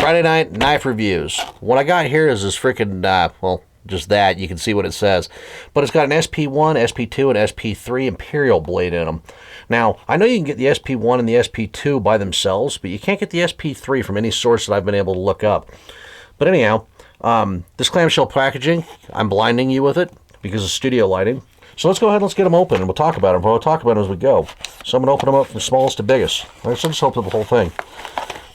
Friday night knife reviews. What I got here is this freaking, well, just that. You can see what it says. But it's got an SP1, SP2, and SP3 Imperial blade in them. Now, I know you can get the SP1 and the SP2 by themselves, but you can't get the SP3 from any source that I've been able to look up. But anyhow, this clamshell packaging, I'm blinding you with it because of studio lighting. So let's go ahead and let's get them open, and we'll talk about them. We'll talk about them as we go. So I'm going to open them up from smallest to biggest. Let's just open the whole thing.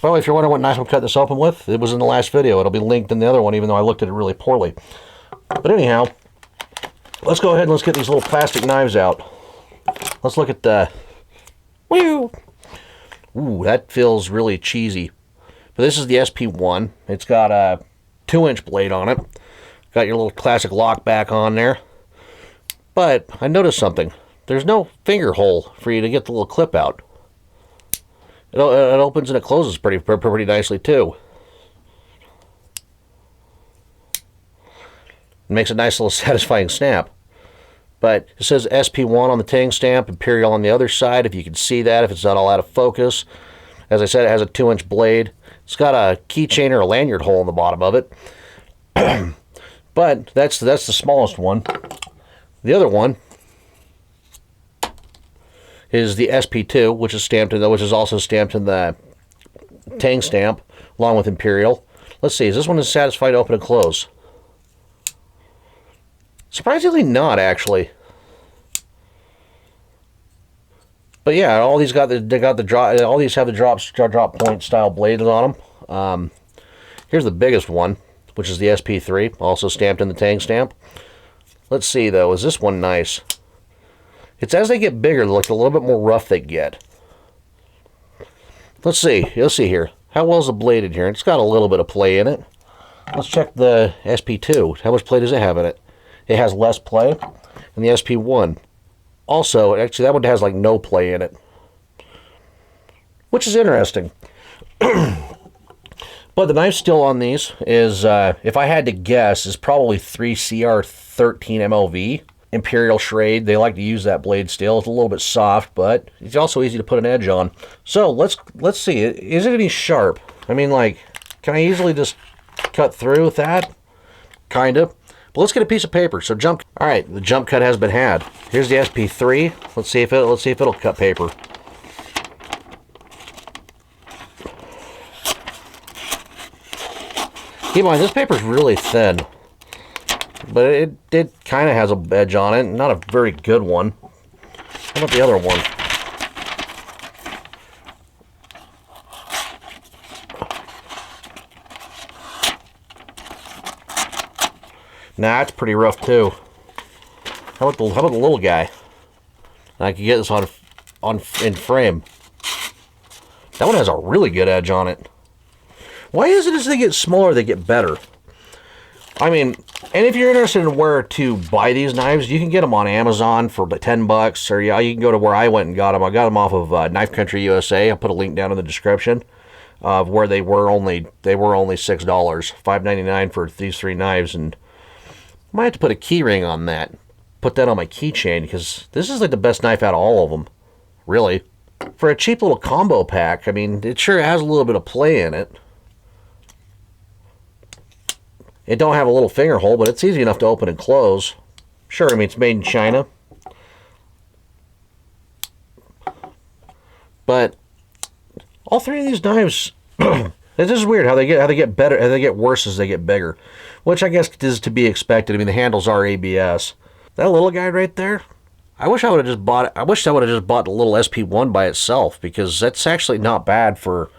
By the way, if you're wondering what knife I'm cutting this open with, it was in the last video. It'll be linked in the other one, even though I looked at it really poorly. But anyhow, let's go ahead and let's get these little plastic knives out. Let's look at the... Woo! Ooh, that feels really cheesy. But this is the SP1. It's got a 2-inch blade on it. Got your little classic lock back on there. But I noticed something. There's no finger hole for you to get the little clip out. It opens and it closes pretty nicely too. It makes a nice little satisfying snap. But it says SP1 on the tang stamp, Imperial on the other side, if you can see that, if it's not all out of focus. As I said, it has a 2-inch blade. It's got a keychain or a lanyard hole in the bottom of it. But that's the smallest one. The other one is the SP2, which is also stamped in the tang stamp, along with Imperial. Let's see, is this one is satisfied open and close? Surprisingly not, actually. But yeah, all these have the drop point style blades on them. Here's the biggest one, which is the SP3, also stamped in the tang stamp. Let's see though, is this one nice? It's as they get bigger, look a little bit more rough they get. Let's see here. How well is the blade in here? It's got a little bit of play in it. Let's check the SP2. How much play does it have in it? It has less play than the SP1. Also, actually that one has like no play in it, which is interesting. But the knife still on these is, if I had to guess, is probably 3CR13 MLV. Imperial Schrade. They like to use that blade still. It's a little bit soft, but it's also easy to put an edge on. So let's see. Is it any sharp? I mean, like, can I easily just cut through with that? Kind of. But let's get a piece of paper. So all right, the jump cut has been had. Here's the SP3. Let's see if it'll cut paper. Keep in mind, this paper's really thin, but it kind of has a edge on it. Not a very good one. How about the other one? Nah, it's pretty rough too. How about the little guy? I can get this in frame. That one has a really good edge on it. Why is it as they get smaller, they get better? I mean, and if you're interested in where to buy these knives, you can get them on Amazon for like $10, or yeah, you can go to where I went and got them. I got them off of Knife Country USA. I'll put a link down in the description of where they were only $6, $5.99 for these 3 knives, and I might have to put a key ring on that. Put that on my keychain, because this is like the best knife out of all of them, really. For a cheap little combo pack, I mean, it sure has a little bit of play in it. It don't have a little finger hole, but it's easy enough to open and close. Sure, I mean, it's made in China. But all 3 of these knives, this is weird how they get better, how they get worse as they get bigger, which I guess is to be expected. I mean, the handles are ABS. That little guy right there, I wish I would have just bought the little SP1 by itself, because that's actually not bad for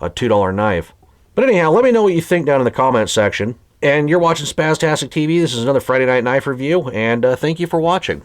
a $2 knife. But anyhow, let me know what you think down in the comments section. And you're watching SpaztasticTV. This is another Friday Night Knife Review, and thank you for watching.